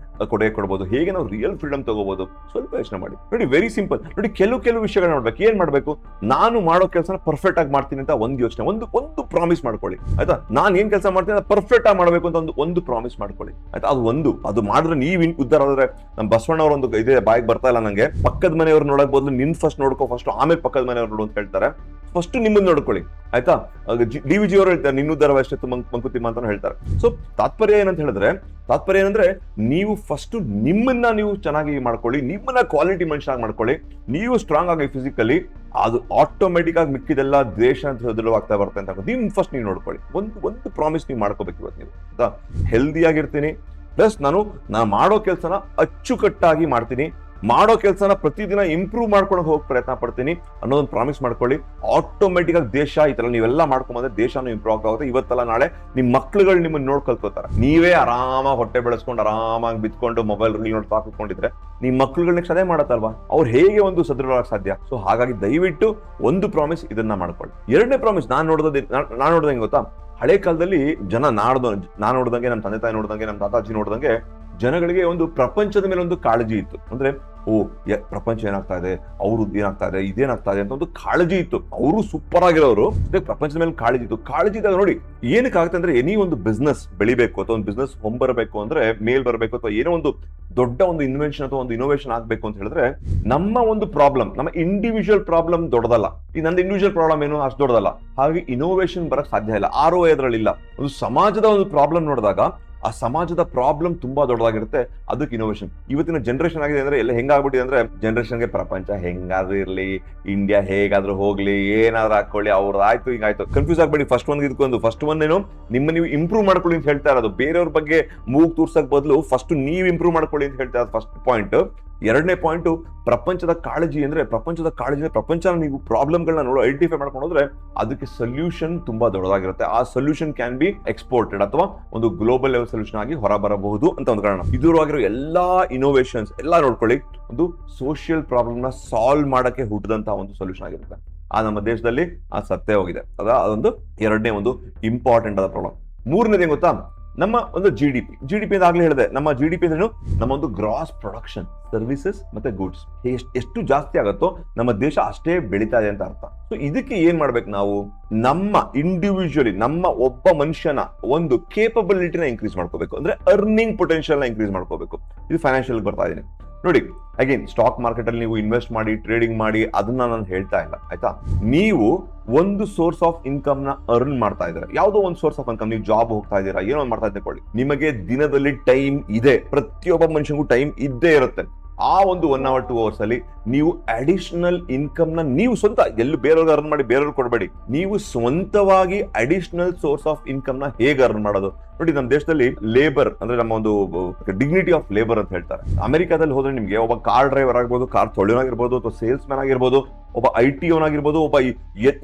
ಕೊಡುಗೆ ಕೊಡ್ಬೋದು, ಹೇಗೆ ನಾವು ರಿಯಲ್ ಫ್ರೀಡಮ್ ತಗೋಬಹುದು, ಸ್ವಲ್ಪ ಯೋಚನೆ ಮಾಡಿ. ನೋಡಿ, ವೆರಿ ಸಿಂಪಲ್. ನೋಡಿ, ಕೆಲವು ವಿಷಯಗಳನ್ನ ನೋಡ್ಬೇಕು. ಏನ್ ಮಾಡ್ಬೇಕು? ನಾನು ಮಾಡೋ ಕೆಲಸನ ಪರ್ಫೆಕ್ಟ್ ಆಗಿ ಮಾಡ್ತೀನಿ ಅಂತ ಒಂದು ಯೋಚನೆ, ಒಂದು ಪ್ರಾಮಿಸ್ ಮಾಡ್ಕೊಳ್ಳಿ, ಆಯ್ತಾ? ನಾನು ಏನ್ ಕೆಲಸ ಮಾಡ್ತೀನಿ ಅಂತ ಪರ್ಫೆಕ್ಟ್ ಆಗಿ ಮಾಡ್ಬೇಕು ಅಂತ ಒಂದು ಪ್ರಾಮಿಸ್ ಮಾಡ್ಕೊಳ್ಳಿ, ಆಯ್ತಾ? ಅದು ಮಾಡಿದ್ರೆ ನೀವು ಉದ್ಧಾರ ಆದ್ರೆ. ನಮ್ಮ ಬಸವಣ್ಣವ್ರ ಒಂದು ಇದೇ ಬಾಯಿಗೆ ಬರ್ತಾ ಇಲ್ಲ ನಂಗೆ, ಪಕ್ಕದ ಮನೆಯವ್ರು ನೋಡಕ್ ಬದಲು ನಿನ್ ಫಸ್ಟ್ ನೋಡ್ಕೋ, ಫಸ್ಟ್ ಆಮೇಲೆ ಪಕ್ಕದ ಮನೆಯವ್ರು ನೋಡು ಅಂತ ಹೇಳ್ತಾರೆ. ಫಸ್ಟ್ ನಿಮ್ಮನ್ನ ನೋಡ್ಕೊಳ್ಳಿ, ಆಯ್ತಾ? DVG ಅವರು ಹೇಳ್ತಾರೆ, ನಿನ್ನ ಉದ್ಧಾರವಷ್ಟೇ ಮಂಕುತಿಮ್ಮ ಅಂತ ಹೇಳ್ತಾರೆ. ಸೊ ತಾತ್ಪರ್ಯ ಏನಂದ್ರೆ ನೀವು ಫಸ್ಟ್ ನಿಮ್ಮನ್ನ ನೀವು ಚೆನ್ನಾಗಿ ಮಾಡ್ಕೊಳ್ಳಿ, ನಿಮ್ಮನ್ನ ಕ್ವಾಲಿಟಿ ಮನುಷ್ಯನಾಗಿ ಮಾಡ್ಕೊಳ್ಳಿ. ನೀವು ಸ್ಟ್ರಾಂಗ್ ಆಗಿ ಫಿಸಿಕಲಿ, ಅದು ಆಟೋಮೆಟಿಕ್ ಆಗಿ ಮಿಕ್ಕಿದೆಲ್ಲ ದೇಶ ಅಂತ ಸದೃಢವಾಗ್ತಾ ಬರುತ್ತೆ ಅಂತ ನಿಮ್ ಫಸ್ಟ್ ನೀವು ನೋಡ್ಕೊಳ್ಳಿ. ಒಂದು ಪ್ರಾಮಿಸ್ ನೀವು ಮಾಡ್ಕೋಬೇಕು ಇವತ್ತು ನೀವು, ಆಯ್ತಾ? ಹೆಲ್ದಿ ಆಗಿರ್ತೀನಿ, ಪ್ಲಸ್ ನಾನು ಮಾಡೋ ಕೆಲಸನ ಅಚ್ಚುಕಟ್ಟಾಗಿ ಮಾಡ್ತೀನಿ, ಮಾಡೋ ಕೆಲಸನ ಪ್ರತಿದಿನ ಇಂಪ್ರೂವ್ ಮಾಡ್ಕೊಂಡು ಹೋಗಿ ಪ್ರಯತ್ನ ಪಡ್ತೀನಿ ಅನ್ನೋದೊಂದು ಪ್ರಾಮಿಸ್ ಮಾಡ್ಕೊಳ್ಳಿ. ಆಟೋಮೆಟಿಕ್ ಆಗಿ ದೇಶ ಈ ತರ ನೀವೆಲ್ಲ ಮಾಡ್ಕೊಂಡ್ಬಂದ್ರೆ ದೇಶನೂ ಇಂಪ್ರೂವ್ ಆಗುತ್ತೆ. ಇವತ್ತಲ್ಲ ನಾಳೆ ನಿಮ್ ಮಕ್ಳುಗಳು ನಿಮ್ಮನ್ನ ನೋಡ್ ಕಲ್ತ್ಕೋತಾರೆ. ನೀವೇ ಆರಾಮಾಗಿ ಹೊಟ್ಟೆ ಬೆಳೆಸ್ಕೊಂಡು ಆರಾಮಾಗಿ ಬಿತ್ಕೊಂಡು ಮೊಬೈಲ್ ರೀಲ್ ನೋಡ್ತಾ ಕೂತ್ಕೊಂಡಿದ್ರೆ ನಿಮ್ ಮಕ್ಳುಗಳ ನೆಕ್ಸ್ಟ್ ಅದೇ ಮಾಡತ್ತಲ್ವಾ? ಅವ್ರು ಹೇಗೆ ಒಂದು ಸದೃಢವಾಗಿ ಸಾಧ್ಯ? ಸೊ ಹಾಗಾಗಿ ದಯವಿಟ್ಟು ಒಂದು ಪ್ರಾಮಿಸ್ ಇದನ್ನ ಮಾಡ್ಕೊಳ್ಳಿ. ಎರಡನೇ ಪ್ರಾಮಿಸ್ ನಾನು ನೋಡ್ದಂಗೆ ಗೊತ್ತಾ, ಹಳೆ ಕಾಲದಲ್ಲಿ ನಾನು ನೋಡ್ದಂಗೆ, ನಮ್ಮ ತಂದೆ ತಾಯಿ ನೋಡ್ದಂಗೆ, ನಮ್ಮ ತಾತಾಜಿ ನೋಡ್ದಂಗೆ ಜನಗಳಿಗೆ ಒಂದು ಪ್ರಪಂಚದ ಮೇಲೆ ಒಂದು ಕಾಳಜಿ ಇತ್ತು. ಅಂದ್ರೆ ಪ್ರಪಂಚ ಏನಾಗ್ತಾ ಇದೆ, ಅವ್ರು ಏನಾಗ್ತಾ ಇದೆ, ಇದೇನಾಗ್ತಾ ಇದೆ ಅಂತ ಒಂದು ಕಾಳಜಿ ಇತ್ತು. ಅವರು ಸೂಪರ್ ಆಗಿರೋರು, ಪ್ರಪಂಚದ ಮೇಲೆ ಕಾಳಜಿ ಇತ್ತು. ಕಾಳಜಿ ಇದ್ದಾಗ ನೋಡಿ ಏನಕ್ಕಾಗುತ್ತೆ ಅಂದ್ರೆ, ಎನಿ ಒಂದು ಬಿಸ್ನೆಸ್ ಬೆಳಿಬೇಕು ಅಥವಾ ಒಂದು ಬಿಸ್ನೆಸ್ ಹೊಂಬರಬೇಕು ಅಂದ್ರೆ, ಮೇಲ್ ಬರಬೇಕು ಅಥವಾ ಏನೋ ಒಂದು ದೊಡ್ಡ ಒಂದು ಇನ್ವೆನ್ಷನ್ ಅಥವಾ ಒಂದು ಇನೋವೇಷನ್ ಆಗ್ಬೇಕು ಅಂತ ಹೇಳಿದ್ರೆ, ನಮ್ಮ ಒಂದು ಪ್ರಾಬ್ಲಮ್, ನಮ್ಮ ಇಂಡಿವಿಜುವಲ್ ಪ್ರಾಬ್ಲಮ್ ದೊಡ್ಡದಲ್ಲ. ಈ ನಂದು ಇಂಡಿವಿಜುವಲ್ ಪ್ರಾಬ್ಲಮ್ ಏನು ಅಷ್ಟು ದೊಡ್ಡದಲ್ಲ, ಹಾಗೆ ಇನೋವೇಷನ್ ಬರಕ್ ಸಾಧ್ಯ ಇಲ್ಲ. ROI ಅದರಲ್ಲಿಲ್ಲ. ಒಂದು ಸಮಾಜದ ಒಂದು ಪ್ರಾಬ್ಲಮ್ ನೋಡಿದಾಗ ಆ ಸಮಾಜದ ಪ್ರಾಬ್ಲಮ್ ತುಂಬಾ ದೊಡ್ಡದಾಗಿರುತ್ತೆ, ಅದಕ್ಕೆ ಇನೋವೇಷನ್. ಇವತ್ತಿನ ಜನರೇಷನ್ ಆಗಿದೆ ಅಂದ್ರೆ ಎಲ್ಲ ಹೆಂಗಾಗ್ಬಿಟ್ಟಿದೆ ಅಂದ್ರೆ, ಜನರೇಷನ್ಗೆ ಪ್ರಪಂಚ ಹೆಂಗಾದ್ರೂ ಇರ್ಲಿ, ಇಂಡಿಯಾ ಹೇಗಾದ್ರೂ ಹೋಗ್ಲಿ, ಏನಾದ್ರೂ ಹಾಕೊಳ್ಳಿ, ಅವ್ರದ್ದು ಆಯ್ತು ಹಿಂಗಾಯ್ತು, ಕನ್ಫ್ಯೂಸ್ ಆಗ್ಬೇಡಿ. ಫಸ್ಟ್ ಒನ್ ಏನು, ನೀವು ಇಂಪ್ರೂವ್ ಮಾಡ್ಕೊಳ್ಳಿ ಅಂತ ಹೇಳ್ತಾ ಇರೋದು. ಬೇರೆಯವ್ರ ಬಗ್ಗೆ ಮೂಗ್ ತೂರ್ಸಕ್ ಬದಲು ಫಸ್ಟ್ ನೀವು ಇಂಪ್ರೂವ್ ಮಾಡ್ಕೊಳ್ಳಿ ಅಂತ ಹೇಳ್ತಾ ಇರೋದು ಫಸ್ಟ್ ಪಾಯಿಂಟ್. ಎರಡನೇ ಪಾಯಿಂಟ್, ಪ್ರಪಂಚದ ಕಾಳಜಿ ಅಂದ್ರೆ ಪ್ರಪಂಚನ ನೀವು ಪ್ರಾಬ್ಲಮ್ಗಳನ್ನ ಐಡೆಂಟಿಫೈ ಮಾಡ್ಕೊಂಡು ಹೋದ್ರೆ ಅದಕ್ಕೆ ಸೊಲ್ಯೂಷನ್ ತುಂಬಾ ದೊಡ್ಡದಾಗಿರುತ್ತೆ. ಆ ಸೊಲ್ಯೂಷನ್ ಕ್ಯಾನ್ ಬಿ ಎಕ್ಸ್ಪೋರ್ಟೆಡ್ ಅಥವಾ ಒಂದು ಗ್ಲೋಬಲ್ ಲೆವೆಲ್ ಸೊಲ್ಯೂಷನ್ ಆಗಿ ಹೊರ ಬರಬಹುದು ಅಂತ ಒಂದು ಕಾರಣ. ಇದುವಾಗಿರೋ ಎಲ್ಲಾ ಇನೋವೇಷನ್ಸ್ ಎಲ್ಲ ನೋಡ್ಕೊಳ್ಳಿ, ಒಂದು ಸೋಷಿಯಲ್ ಪ್ರಾಬ್ಲಮ್ ನ ಸಾಲ್ವ್ ಮಾಡಕ್ಕೆ ಹುಟ್ಟಿದಂತಹ ಒಂದು ಸೊಲ್ಯೂಷನ್ ಆಗಿರುತ್ತೆ. ಆ ನಮ್ಮ ದೇಶದಲ್ಲಿ ಆ ಸತ್ಯ ಹೋಗಿದೆ. ಅದೊಂದು ಎರಡನೇ ಒಂದು ಇಂಪಾರ್ಟೆಂಟ್ ಆದ ಪ್ರಾಬ್ಲಮ್. ಮೂರನೇದು ಗೊತ್ತಾ, ನಮ್ಮ ಒಂದು GDP ಆಗ್ಲೇ ಹೇಳಿದೆ. ನಮ್ಮ GDP ಅಂದ್ರೆ ನಮ್ಮ ಒಂದು ಗ್ರಾಸ್ ಪ್ರೊಡಕ್ಷನ್, ಸರ್ವಿಸಸ್ ಮತ್ತೆ ಗೂಡ್ಸ್ ಎಷ್ಟು ಜಾಸ್ತಿ ಆಗುತ್ತೋ ನಮ್ಮ ದೇಶ ಅಷ್ಟೇ ಬೆಳೀತಾ ಇದೆ ಅಂತ ಅರ್ಥ. ಸೊ ಇದಕ್ಕೆ ಏನ್ ಮಾಡ್ಬೇಕು ನಾವು, ನಮ್ಮ ಇಂಡಿವಿಜುವಲಿ ನಮ್ಮ ಒಬ್ಬ ಮನುಷ್ಯನ ಒಂದು ಕೇಪಬಿಲಿಟಿನ ಇನ್ಕ್ರೀಸ್ ಮಾಡ್ಕೋಬೇಕು, ಅಂದ್ರೆ ಅರ್ನಿಂಗ್ ಪೊಟೆನ್ಶಿಯಲ್ ನ ಇನ್ಕ್ರೀಸ್ ಮಾಡ್ಕೋಬೇಕು. ಇದು ಫೈನಾನ್ಷಿಯಲ್ ಬರ್ತಾ ಇದೀನಿ ನೋಡಿ. ಅಗೇನ್ ಸ್ಟಾಕ್ ಮಾರ್ಕೆಟ್ ಅಲ್ಲಿ ನೀವು ಇನ್ವೆಸ್ಟ್ ಮಾಡಿ, ಟ್ರೇಡಿಂಗ್ ಮಾಡಿ, ಅದನ್ನ ನಾನು ಹೇಳ್ತಾ ಇಲ್ಲ, ಆಯ್ತಾ. ನೀವು ಒಂದು ಸೋರ್ಸ್ ಆಫ್ ಇನ್ಕಮ್ ನ ಅರ್ನ್ ಮಾಡ್ತಾ ಇದ್ದಾರೆ, ಯಾವುದೋ ಒಂದು ಸೋರ್ಸ್ ಆಫ್ ಇನ್ಕಮ್, ನೀವು ಜಾಬ್ ಹೋಗ್ತಾ ಇದ್ದೀರಾ, ಏನೋ ಒಂದು ಮಾಡ್ತಾ ಇದ್ಕೊಳ್ಳಿ, ನಿಮಗೆ ದಿನದಲ್ಲಿ ಟೈಮ್ ಇದೆ, ಪ್ರತಿಯೊಬ್ಬ ಮನುಷ್ಯನಿಗೂ ಟೈಮ್ ಇದ್ದೇ ಇರುತ್ತೆ. ಆ ಒಂದು 1 hour 2 hours ಅಲ್ಲಿ ನೀವು ಅಡಿಷನಲ್ ಇನ್ಕಮ್ ನ ನೀವು ಸ್ವಂತ ಎಲ್ಲಿ ಬೇರೆಯವ್ರಿಗೆ ಅರ್ನ್ ಮಾಡಿ ಬೇರೆಯವ್ರಿಗೆ ಕೊಡಬೇಡಿ, ನೀವು ಸ್ವಂತವಾಗಿ ಅಡಿಷನಲ್ ಸೋರ್ಸ್ ಆಫ್ ಇನ್ಕಮ್ ನ ಹೇಗೆ ಅರ್ನ್ ಮಾಡೋದು ನೋಡಿ. ನಮ್ಮ ದೇಶದಲ್ಲಿ ಲೇಬರ್ ಅಂದ್ರೆ ನಮ್ಮ ಒಂದು ಡಿಗ್ನಿಟಿ ಆಫ್ ಲೇಬರ್ ಅಂತ ಹೇಳ್ತಾರೆ. ಅಮೆರಿಕಾದಲ್ಲಿ ಹೋದ್ರೆ ನಿಮ್ಗೆ ಒಬ್ಬ ಕಾರ್ ಡ್ರೈವರ್ ಆಗ್ಬೋದು, ಕಾರ್ ತೊಳೆಯೋನಾಗಿರ್ಬೋದು, ಅಥವಾ ಸೇಲ್ಸ್ ಮ್ಯಾನ್ ಆಗಿರ್ಬೋದು, ಒಬ್ಬ IT ಅವನಾಗಿರ್ಬೋದು, ಒಬ್ಬ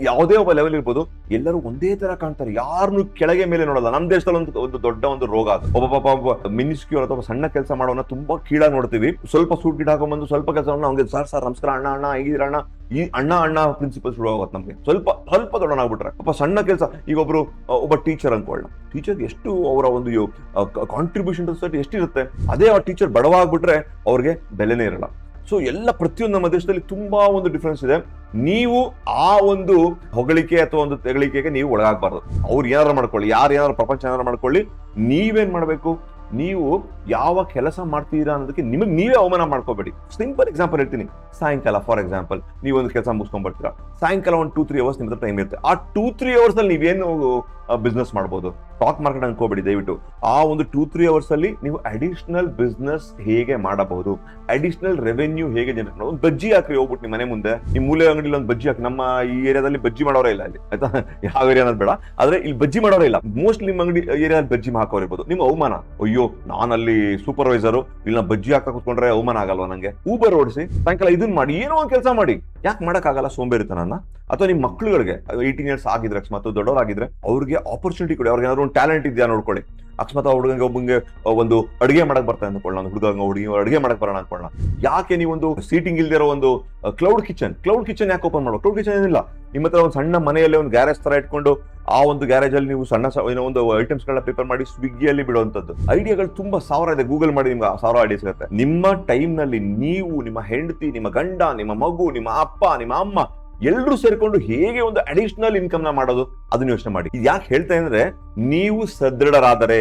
ಯಾವುದೇ ಒಬ್ಬ ಲೆವೆಲ್ ಇರ್ಬೋದು, ಎಲ್ಲರೂ ಒಂದೇ ತರ ಕಾಣ್ತಾರೆ, ಯಾರನ್ನು ಕೆಳಗೆ ಮೇಲೆ ನೋಡಲ್ಲ. ನಮ್ಮ ದೇಶದಲ್ಲಿ ಒಂದು ದೊಡ್ಡ ಒಂದು ರೋಗ ಅದು. ಒಬ್ಬ ಮಿನಿಸ್ಕ್ಯೂರ್ ಅಥವಾ ಸಣ್ಣ ಕೆಲಸ ಮಾಡೋನ ತುಂಬಾ ಕೀಳಾಗಿ ನೋಡ್ತೀವಿ. ಸ್ವಲ್ಪ ಸೂಟ್ ಗಿಟ್ ಹಾಕೊಂಡ್ಬಂದು ಸ್ವಲ್ಪ ಕೆಲಸ ಅವ್ನಿಗೆ ಸರ್ ನಮಸ್ಕಾರ ಅಣ್ಣ ಹೇಗಿದ್ದೀರ ಅಣ್ಣ, ಈ ಅಣ್ಣ ಪ್ರಿನ್ಸಿಪಲ್ ಶುರು ಆಗುತ್ತೆ ನಮ್ಗೆ. ಸ್ವಲ್ಪ ದೊಡ್ಡನಾಗ್ಬಿಟ್ರೆ ಒಬ್ಬ ಸಣ್ಣ ಕೆಲಸ, ಈಗ ಒಬ್ಬ ಟೀಚರ್ ಅನ್ಕೊಳ್ಳ, ಟೀಚರ್ ಎಷ್ಟು ಅವರ ಒಂದು ಕಾಂಟ್ರಿಬ್ಯೂಷನ್ ಟು ಸೊಸೈಟಿ ಎಷ್ಟಿರುತ್ತೆ, ಅದೇ ಆ ಟೀಚರ್ ಬಡವಾಗ್ಬಿಟ್ರೆ ಅವ್ರಿಗೆ ಬೆಲೆನೇ ಇರಲ್ಲ. ಸೊ ಎಲ್ಲ ಪ್ರತಿಯೊಂದು ನಮ್ಮ ದೇಶದಲ್ಲಿ ತುಂಬಾ ಒಂದು ಡಿಫ್ರೆನ್ಸ್ ಇದೆ. ನೀವು ಆ ಒಂದು ಹೊಗಳಿಕೆ ಅಥವಾ ಒಂದು ತೆಗಳಿಕೆಗೆ ನೀವು ಒಳಗಾಗಬಾರ್ದು. ಅವ್ರು ಏನಾರು ಮಾಡ್ಕೊಳ್ಳಿ, ಯಾರು ಏನಾರು ಪ್ರಪಂಚ ಏನಾರು ಮಾಡ್ಕೊಳ್ಳಿ, ನೀವೇನ್ ಮಾಡ್ಬೇಕು, ನೀವು ಯಾವ ಕೆಲಸ ಮಾಡ್ತೀರಾ ಅನ್ನೋದಕ್ಕೆ ನಿಮಗೆ ನೀವೇ ಅವಮಾನ ಮಾಡ್ಕೋಬೇಡಿ. ಸಿಂಪಲ್ ಎಕ್ಸಾಂಪಲ್ ಹೇಳ್ತೀನಿ. ಸಾಯಂಕಾಲ ಫಾರ್ ಎಕ್ಸಾಂಪಲ್ ನೀವು ಒಂದು ಕೆಲಸ ಮುಗಿಸ್ಕೊಂಡ್ ಬರ್ತೀರಾ, ಸಾಯಂಕಾಲ ಒಂದು 2-3 hours ನಿಮ್ಗೆ ಟೈಮ್ ಇರುತ್ತೆ. ಆ 2-3 hours ಅಲ್ಲಿ ನೀವೇನು ಬಿಸ್ನೆಸ್ ಮಾಡ್ಬೋದು, ಸ್ಟಾಕ್ ಮಾರ್ಕೆಟ್ ಅನ್ಕೋಬೇಡಿ ದಯವಿಟ್ಟು. ಆ ಒಂದು 2-3 hours ಅಲ್ಲಿ ನೀವು ಅಡಿಷನಲ್ ಬಿಸ್ನೆಸ್ ಹೇಗೆ ಮಾಡಬಹುದು, ಅಡಿಷನಲ್ ರೆವೆನ್ಯೂ ಹೇಗೆ ಜನರೇಟ್ ಮಾಡೋದು. ಒಂದು ಬಜ್ಜಿ ಹಾಕ್ರಿ, ಹೋಗ್ಬಿಟ್ಟು ನಿಮ್ಮ ಮನೆ ಮುಂದೆ ಈ ಮೂಲೆ ಅಂಗಡಿಲಿ ಒಂದು ಬಜ್ಜಿ ಹಾಕಿ. ನಮ್ಮ ಈ ಏರಿಯಾದಲ್ಲಿ ಬಜ್ಜಿ ಮಾಡೋರೇ ಇಲ್ಲ ಇಲ್ಲಿ, ಆಯ್ತಾ, ಯಾವ ಏರಿಯಾ ಅನ್ನೋದು ಬೇಡ, ಆದ್ರೆ ಇಲ್ಲಿ ಬಜ್ಜಿ ಮಾಡೋರೇ ಇಲ್ಲ. ಮೋಸ್ಟ್ಲಿ ನಿಮ್ಮ ಅಂಗಡಿ ಏರಿಯಾದಲ್ಲಿ ಬಜ್ಜಿ ಹಾಕೋರಿರ್ಬೋದು, ನಿಮ್ಮ ಅವಮಾನ. ಅಯ್ಯೋ ನಾನಲ್ಲಿ ಸೂಪರ್ವೈಸರು, ಇಲ್ಲಿ ನಾ ಬಜ್ಜಿ ಹಾಕ ಕೂತ್ಕೊಂಡ್ರೆ ಅವಮಾನ ಆಗಲ್ವಾ ನಂಗೆ? ಊಬರ್ ಓಡಿಸಿ ಸಾಯಂಕಾಲ ಇದನ್ನ ಮಾಡಿ, ಏನೋ ಒಂದು ಕೆಲಸ ಮಾಡಿ. ಯಾಕೆ ಮಾಡಕ್ಕಾಗಲ್ಲ ಸೋಂಬೇರಿತನನ್ನ? ಅಥವಾ ನಿಮ್ಮ ಮಕ್ಳುಗಳಿಗೆ 18 years ಆಗಿದ್ರೆ, ಅಕಸ್ಮಾತ್ ದೊಡ್ಡವರಾಗಿದ್ರೆ ಅವ್ರಿಗೆ ಆಪರ್ಚುನಿಟಿ ಕೊಡಿ. ಅವ್ರಿಗೆ ಏನಾದ್ರು ಒಂದು ಟ್ಯಾಲೆಂಟ್ ಇದೆಯಾ ನೋಡ್ಕೊಳ್ಳಿ. ಅಕಸ್ಮಾತ್ ಹುಡುಗಂಗೆ ಒಬ್ಬಂಗೆ ಒಂದು ಅಡುಗೆ ಮಾಡಕ್ ಬರ್ತಾ ಅಂದ್ಕೊಳ್ಳ, ಹುಡುಗಿ ಅಡುಗೆ ಮಾಡಕ್ ಬರೋಣ ಅನ್ಕೊಳ್ಳೋಣ. ಯಾಕೆ ನೀವು ಒಂದು ಸೀಟಿಂಗ್ ಇಲ್ದಿರೋ ಒಂದು ಕ್ಲೌಡ್ ಕಿಚನ್ ಯಾಕೆ ಓಪನ್ ಮಾಡೋ? ಕ್ಲೌಡ್ ಕಿಚನ್ ಏನಿಲ್ಲ, ನಿಮ್ಮ ಹತ್ರ ಒಂದು ಸಣ್ಣ ಮನೆಯಲ್ಲಿ ಒಂದು ಗ್ಯಾರೇಜ್ ತರ ಇಟ್ಕೊಂಡು ಆ ಒಂದು ಗ್ಯಾರೇಜ್ ಅಲ್ಲಿ ನೀವು ಸಣ್ಣ ಒಂದು ಐಟಮ್ಸ್ ಗಳನ್ನ ಪ್ರಿಪೇರ್ ಮಾಡಿ ಸ್ವಿಗ್ಗಿಯಲ್ಲಿ ಬಿಡುವಂತದ್ದು. ಐಡಿಯಾಗಳು ತುಂಬಾ ಸಾವಿರ ಇದೆ, ಗೂಗಲ್ ಮಾಡಿ ನಿಮ್ಗೆ 1000 ಐಡಿಯಾ ಸಿಗುತ್ತೆ. ನಿಮ್ಮ ಟೈಮ್ ನಲ್ಲಿ ನೀವು, ನಿಮ್ಮ ಹೆಂಡತಿ, ನಿಮ್ಮ ಗಂಡ, ನಿಮ್ಮ ಮಗು, ನಿಮ್ಮ ಅಪ್ಪ, ನಿಮ್ಮ ಅಮ್ಮ ಎಲ್ಲರೂ ಸೇರ್ಕೊಂಡು ಹೇಗೆ ಒಂದು ಅಡಿಷನಲ್ ಇನ್ಕಮ್ ನ ಮಾಡೋದು ಅದನ್ನ ಯೋಚನೆ ಮಾಡಿ. ಇದು ಯಾಕೆ ಹೇಳ್ತಾ ಅಂದ್ರೆ, ನೀವು ಸದೃಢರಾದರೆ,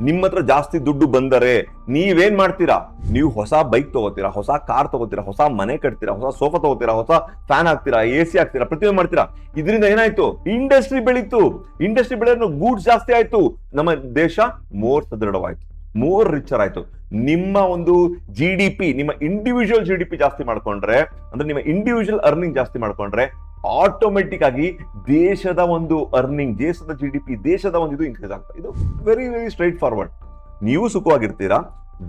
ನಿಮ್ಮ ಹತ್ರ ಜಾಸ್ತಿ ದುಡ್ಡು ಬಂದರೆ ನೀವೇನ್ ಮಾಡ್ತೀರಾ? ನೀವು ಹೊಸ ಬೈಕ್ ತಗೋತೀರಾ, ಹೊಸ ಕಾರ್ ತಗೋತೀರಾ, ಹೊಸ ಮನೆ ಕಟ್ತೀರಾ, ಹೊಸ ಸೋಫಾ ತಗೋತೀರಾ, ಹೊಸ ಫ್ಯಾನ್ ಹಾಕ್ತೀರಾ, AC ಹಾಕ್ತೀರಾ, ಪ್ರತಿಯೊಂದು ಮಾಡ್ತೀರಾ. ಇದರಿಂದ ಏನಾಯ್ತು? ಇಂಡಸ್ಟ್ರಿ ಬೆಳೀತು. ಇಂಡಸ್ಟ್ರಿ ಬೆಳೆಯೋದು ಗೂಡ್ಸ್ ಜಾಸ್ತಿ ಆಯ್ತು, ನಮ್ಮ ದೇಶ ಮೋರ್ ಸದೃಢವಾಯ್ತು, ಮೋರ್ ರಿಚರ್ ಆಯ್ತು. ನಿಮ್ಮ ಒಂದು GDP, ನಿಮ್ಮ ಇಂಡಿವಿಜುವಲ್ GDP ಜಾಸ್ತಿ ಮಾಡ್ಕೊಂಡ್ರೆ, ಅಂದ್ರೆ ನಿಮ್ಮ ಇಂಡಿವಿಜುವಲ್ ಅರ್ನಿಂಗ್ ಜಾಸ್ತಿ ಮಾಡ್ಕೊಂಡ್ರೆ ಆಟೋಮೆಟಿಕ್ ಆಗಿ ದೇಶದ ಒಂದು ಅರ್ನಿಂಗ್, ದೇಶದ GDP, ದೇಶದ ಒಂದು ಇದು ಇನ್ಕ್ರೀಸ್ ಆಗ್ತದೆ. ಇದು ವೆರಿ ಸ್ಟ್ರೈಟ್ ಫಾರ್ವರ್ಡ್. ನೀವು ಸುಖವಾಗಿರ್ತೀರಾ,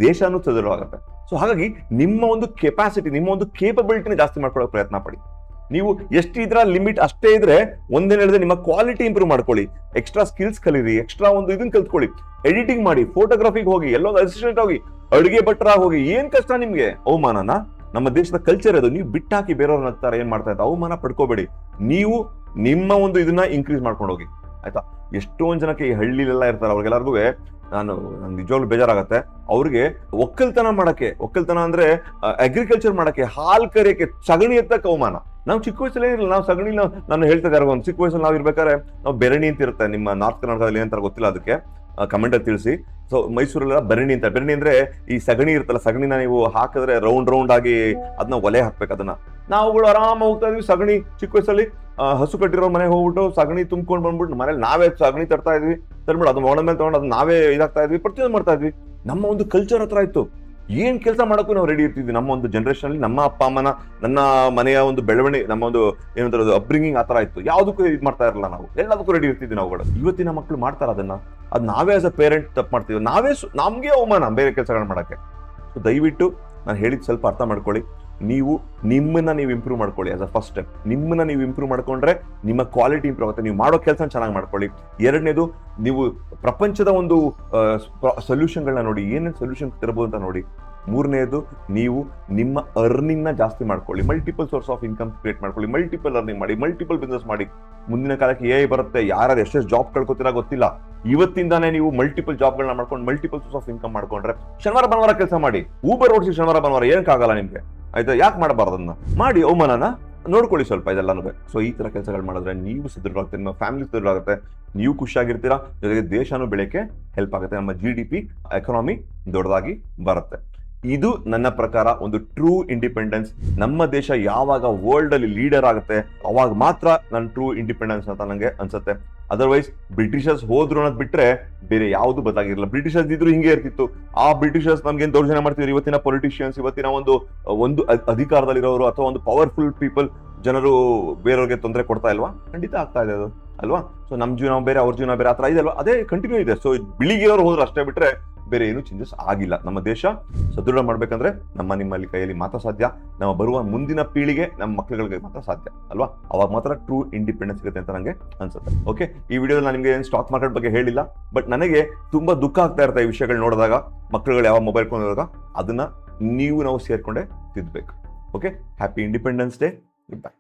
ದೇಶನೂ ಸದೃಢವಾಗುತ್ತೆ. ಸೊ ಹಾಗಾಗಿ ನಿಮ್ಮ ಒಂದು ಕೆಪಾಸಿಟಿ, ನಿಮ್ಮ ಒಂದು ಕೇಪಬಿಲಿಟಿನ ಜಾಸ್ತಿ ಮಾಡ್ಕೊಳ್ಳೋ ಪ್ರಯತ್ನ ಪಡಿ. ನೀವು ಎಷ್ಟಿದ್ರ ಲಿಮಿಟ್ ಅಷ್ಟೇ ಇದ್ರೆ ಒಂದೇನು ಹೇಳಿದ್ರೆ ನಿಮ್ಮ ಕ್ವಾಲಿಟಿ ಇಂಪ್ರೂವ್ ಮಾಡ್ಕೊಳ್ಳಿ, ಎಕ್ಸ್ಟ್ರಾ ಸ್ಕಿಲ್ಸ್ ಕಲೀರಿ, ಎಕ್ಸ್ಟ್ರಾ ಒಂದು ಇದನ್ನ ಕಲ್ತ್ಕೊಳ್ಳಿ, ಎಡಿಟಿಂಗ್ ಮಾಡಿ, ಫೋಟೋಗ್ರಫಿಗೆ ಹೋಗಿ, ಎಲ್ಲೊಂದು ಅಸಿಸ್ಟೆಂಟ್ ಹೋಗಿ, ಅಡುಗೆ ಭಟ್ರಾಗಿ ಹೋಗಿ. ಏನ್ ಕಷ್ಟ ನಿಮ್ಗೆ? ಅವಮಾನನ? ನಮ್ಮ ದೇಶದ ಕಲ್ಚರ್ ಅದು. ನೀವು ಬಿಟ್ಟಾಕಿ ಬೇರೆಯವ್ರನ್ನ ಹತ್ತಾರೆ ಏನ್ ಮಾಡ್ತಾ ಇದ್ದಾರೆ, ಅವಮಾನ ಪಡ್ಕೋಬೇಡಿ. ನೀವು ನಿಮ್ಮ ಒಂದು ಇದನ್ನ ಇನ್ಕ್ರೀಸ್ ಮಾಡ್ಕೊಂಡು ಹೋಗಿ, ಆಯ್ತಾ. ಎಷ್ಟೊಂದ್ ಜನಕ್ಕೆ ಈ ಹಳ್ಳಿಲೆಲ್ಲ ಇರ್ತಾರೆ, ಅವ್ರಿಗೆಲ್ಲರಿಗೂ ನಂಗೆ ನಿಜವಾಗ್ಲೂ ಬೇಜಾರಾಗತ್ತೆ. ಅವ್ರಿಗೆ ಒಕ್ಕಲ್ತನ ಅಂದ್ರೆ ಅಗ್ರಿಕಲ್ಚರ್ ಮಾಡಕ್ಕೆ, ಹಾಲ್ ಕರಿಯಕ್ಕೆ, ಸಗಣಿ ಎತ್ತಕ್ಕೆ ಅವಮಾನ. ನಾವು ಚಿಕ್ಕ ವಯಸ್ಸಲ್ಲಿ ಏನಿಲ್ಲ, ನಾವು ಸಗಣಿ, ನಾನು ಹೇಳ್ತಾ ಇದ್ದಾರೆ, ಒಂದು ಚಿಕ್ಕ ವಯಸ್ಸಲ್ಲಿ ನಾವು ಇರ್ಬೇಕಾದ್ರೆ ನಾವು ಬೆರಣಿ ಅಂತ ಇರುತ್ತೆ, ನಿಮ್ಮ ನಾರ್ತ್ ಕರ್ನಾಟಕದಲ್ಲಿ ಏನಂತಾರೆ ಗೊತ್ತಿಲ್ಲ, ಅದಕ್ಕೆ ಕಮೆಂಟ್ ಅಲ್ಲಿ ತಿಳಿಸಿ. ಸೊ ಮೈಸೂರೆಲ್ಲ ಬೆರಣಿ ಅಂತ. ಬೆರಣಿ ಅಂದ್ರೆ ಈ ಸಗಣಿ ಇರುತ್ತಲ್ಲ, ಸಗಣಿನ ನೀವು ಹಾಕಿದ್ರೆ ರೌಂಡ್ ಆಗಿ ಅದನ್ನ ಒಲೆ ಹಾಕ್ಬೇಕು. ಅದನ್ನ ನಾವುಗಳು ಆರಾಮ ಹೋಗ್ತಾ ಇದ್ವಿ. ಸಗಣಿ ಚಿಕ್ಕ ವಯಸ್ಸಲ್ಲಿ ಹಸು ಕಟ್ಟಿರೋ ಮನೆಗೆ ಹೋಗ್ಬಿಟ್ಟು ಸಗಣಿ ತುಂಬ್ಕೊಂಡು ಬಂದ್ಬಿಟ್ಟು ಮನೇಲಿ ನಾವೇ ಸಗಣಿ ತರ್ತಾ ಇದ್ವಿ, ತಂದ್ಬಿಟ್ಟು ಅದು ಮೊಳ ಮೇಲೆ ತಗೊಂಡು ಅದು ನಾವೇ ಇದಾಗ್ತಾ ಇದ್ವಿ, ಪ್ರತಿಯೊಂದು ಮಾಡ್ತಾ ಇದ್ವಿ. ನಮ್ಮ ಒಂದು ಕಲ್ಚರ್ ಹತ್ರ ಇತ್ತು. ಏನ್ ಕೆಲಸ ಮಾಡೋಕ್ಕೂ ನಾವು ರೆಡಿ ಇರ್ತಿದ್ವಿ. ನಮ್ಮ ಒಂದು ಜನರೇಷನ್ ಅಲ್ಲಿ ನಮ್ಮ ಅಪ್ಪ ಅಮ್ಮನ, ನನ್ನ ಮನೆಯ ಒಂದು ಬೆಳವಣಿಗೆ, ನಮ್ಮ ಒಂದು ಏನಂತಾರೆ ಅಪ್ಬ್ರಿಂಗಿಂಗ್ ಆತರ ಇತ್ತು. ಯಾವ್ದಕ್ಕೂ ಇದು ಮಾಡ್ತಾ ಇರಲ್ಲ, ನಾವು ಎಲ್ಲದಕ್ಕೂ ರೆಡಿ ಇರ್ತಿದ್ವಿ ನಾವುಗಳು. ಇವತ್ತಿನ ಮಕ್ಕಳು ಮಾಡ್ತಾರ ಅದನ್ನ, ಅದು ನಾವೇ ಆಸ್ ಅ ಪೇರೆಂಟ್ ತಪ್ಪು ಮಾಡ್ತೀವಿ. ನಮ್ಗೆ ಅವಮಾನ ಬೇರೆ ಕೆಲಸಗಳನ್ನ ಮಾಡಕ್ಕೆ. ಸೊ ದಯವಿಟ್ಟು ನಾನು ಹೇಳಿದ್ ಸ್ವಲ್ಪ ಅರ್ಥ ಮಾಡ್ಕೊಳ್ಳಿ. ನಿಮ್ಮನ್ನ ನೀವು ಇಂಪ್ರೂವ್ ಮಾಡ್ಕೊಳ್ಳಿ. ಆಸ್ ಅ ಫಸ್ಟ್ ಸ್ಟೆಪ್ ನಿಮ್ಮನ್ನ ನೀವು ಇಂಪ್ರೂವ್ ಮಾಡ್ಕೊಂಡ್ರೆ ನಿಮ್ಮ ಕ್ವಾಲಿಟಿ ಇಂಪ್ರೂವ್ ಆಗುತ್ತೆ. ನೀವು ಮಾಡೋ ಕೆಲಸ ಚೆನ್ನಾಗಿ ಮಾಡ್ಕೊಳ್ಳಿ. ಎರಡನೇದು, ನೀವು ಪ್ರಪಂಚದ ಒಂದು ಸೊಲ್ಯೂಷನ್ಗಳನ್ನ ನೋಡಿ, ಏನೇನು ಸೊಲ್ಯೂಷನ್ ತರಬಹುದು ಅಂತ ನೋಡಿ. ಮೂರನೇದು, ನೀವು ನಿಮ್ಮ ಅರ್ನಿಂಗ್ ನ ಜಾಸ್ತಿ ಮಾಡ್ಕೊಳ್ಳಿ. Multiple source of income create ಮಾಡ್ಕೊಳ್ಳಿ. ಮಲ್ಟಿಪಲ್ ಅರ್ನಿಂಗ್ ಮಾಡಿ, ಮಲ್ಟಿಪಲ್ ಬಿಸ್ನೆಸ್ ಮಾಡಿ. ಮುಂದಿನ ಕಾಲಕ್ಕೆ AI ಬರುತ್ತೆ, ಯಾರು ಎಷ್ಟೆಷ್ಟು ಜಾಬ್ ಕಳ್ಕೊತೀರಾ ಗೊತ್ತಿಲ್ಲ. ಇವತ್ತಿಂದಾನೇ ನೀವು ಮಲ್ಟಿಪಲ್ ಜಾಬ್ಗಳನ್ನ ಮಾಡ್ಕೊಂಡು ಮಲ್ಟಿಪಲ್ ಸೋರ್ಸ್ ಆಫ್ ಇನ್ಕಮ್ ಮಾಡ್ಕೊಂಡ್ರೆ ಶನಿವಾರ ಭಾನುವಾರ ಕೆಲಸ ಮಾಡಿ. ಊಬರ್ ಓಡಿಸಿ ಶನಿವಾರ ಭಾನುವಾರ ಏನಕ್ಕಾಗಲ್ಲ ನಿಮ್ಗೆ, ಆಯ್ತಾ? ಯಾಕೆ ಮಾಡಬಾರ್ದು ಅದನ್ನ ಮಾಡಿ, ಅವಮಾನನ ನೋಡ್ಕೊಳ್ಳಿ ಸ್ವಲ್ಪ ಇದೆಲ್ಲಾನು. ಸೊ ಈ ತರ ಕೆಲಸಗಳು ಮಾಡಿದ್ರೆ ನೀವು ಸದೃಢವಾಗ್ತೀರಿ, ನಿಮ್ಮ ಫ್ಯಾಮಿಲಿ ಸದೃಢವಾಗುತ್ತೆ, ನೀವು ಖುಷಿಯಾಗಿರ್ತೀರಾ, ಜೊತೆಗೆ ದೇಶನೂ ಬೆಳೆಯಕ್ಕೆ ಹೆಲ್ಪ್ ಆಗುತ್ತೆ, ನಮ್ಮ GDP ಎಕಾನಮಿ ದೊಡ್ಡದಾಗಿ ಬರುತ್ತೆ. ಇದು ನನ್ನ ಪ್ರಕಾರ ಒಂದು ಟ್ರೂ ಇಂಡಿಪೆಂಡೆನ್ಸ್. ನಮ್ಮ ದೇಶ ಯಾವಾಗ ವರ್ಲ್ಡ್ ಅಲ್ಲಿ ಲೀಡರ್ ಆಗುತ್ತೆ ಅವಾಗ ಮಾತ್ರ ನನ್ನ ಟ್ರೂ ಇಂಡಿಪೆಂಡೆನ್ಸ್ ಅಂತ ನಂಗೆ ಅನ್ಸುತ್ತೆ. ಅದರ್ವೈಸ್ ಬ್ರಿಟಿಷರ್ಸ್ ಹೋದ್ರು ಅನ್ನೋದು ಬಿಟ್ರೆ ಬೇರೆ ಯಾವುದು ಬದಲಾಗಿರಲಿಲ್ಲ. ಬ್ರಿಟಿಷರ್ಸ್ ಇದ್ರು ಹಿಂಗೆ ಇರ್ತಿತ್ತು. ಆ ಬ್ರಿಟಿಷರ್ಸ್ ನಮ್ಗೆ ದೌರ್ಜನ್ಯ ಮಾಡ್ತಿದ್ರು. ಇವತ್ತಿನ ಪೊಲಿಟಿಷಿಯನ್ಸ್, ಇವತ್ತಿನ ಒಂದು ಅಧಿಕಾರದಲ್ಲಿರೋರು ಅಥವಾ ಒಂದು ಪವರ್ಫುಲ್ ಪೀಪಲ್ ಜನರು ಬೇರೆಯವ್ರಿಗೆ ತೊಂದರೆ ಕೊಡ್ತಾ ಇಲ್ವಾ? ಖಂಡಿತ ಆಗ್ತಾ ಇದೆ ಅದು, ಅಲ್ವಾ? ಸೊ ನಮ್ಮ ಜೀವನ ಬೇರೆ, ಅವ್ರ ಜೀವನ ಬೇರೆ, ಆ ಥರ ಇದೆ ಅಲ್ವಾ? ಅದೇ ಕಂಟಿನ್ಯೂ ಇದೆ. ಸೊ ಬಿಳಿಗಿರೋರು ಹೋದ್ರು ಅಷ್ಟೇ ಬಿಟ್ರೆ ಬೇರೆ ಏನು ಚೇಂಜಸ್ ಆಗಿಲ್ಲ. ನಮ್ಮ ದೇಶ ಸದೃಢ ಮಾಡ್ಬೇಕಂದ್ರೆ ನಿಮ್ಮಲ್ಲಿ ಕೈಯಲ್ಲಿ ಮಾತ್ರ ಸಾಧ್ಯ. ನಮ್ಮ ಬರುವ ಮುಂದಿನ ಪೀಳಿಗೆ, ನಮ್ಮ ಮಕ್ಕಳುಗಳಿಗೆ ಮಾತ್ರ ಸಾಧ್ಯ, ಅಲ್ವಾ? ಅವಾಗ ಮಾತ್ರ ಟ್ರೂ ಇಂಡಿಪೆಂಡೆನ್ಸ್ ಸಿಗುತ್ತೆ ಅಂತ ನಂಗೆ ಅನ್ಸುತ್ತೆ. ಓಕೆ, ಈ ವಿಡಿಯೋದಲ್ಲಿ ನಾನು ನಿಮಗೆ ಸ್ಟಾಕ್ ಮಾರ್ಕೆಟ್ ಬಗ್ಗೆ ಹೇಳಿಲ್ಲ, ಬಟ್ ನನಗೆ ತುಂಬಾ ದುಃಖ ಆಗ್ತಾ ಇರುತ್ತೆ ಈ ವಿಷಯಗಳು ನೋಡಿದಾಗ. ಮಕ್ಕಳುಗಳು ಯಾವ ಮೊಬೈಲ್ ಕೊಂಡಿರುವಾಗ ಅದನ್ನ ನಾವು ಸೇರ್ಕೊಂಡೇ ತಿದ್ದಬೇಕು. Okay, happy independence day. Good bye.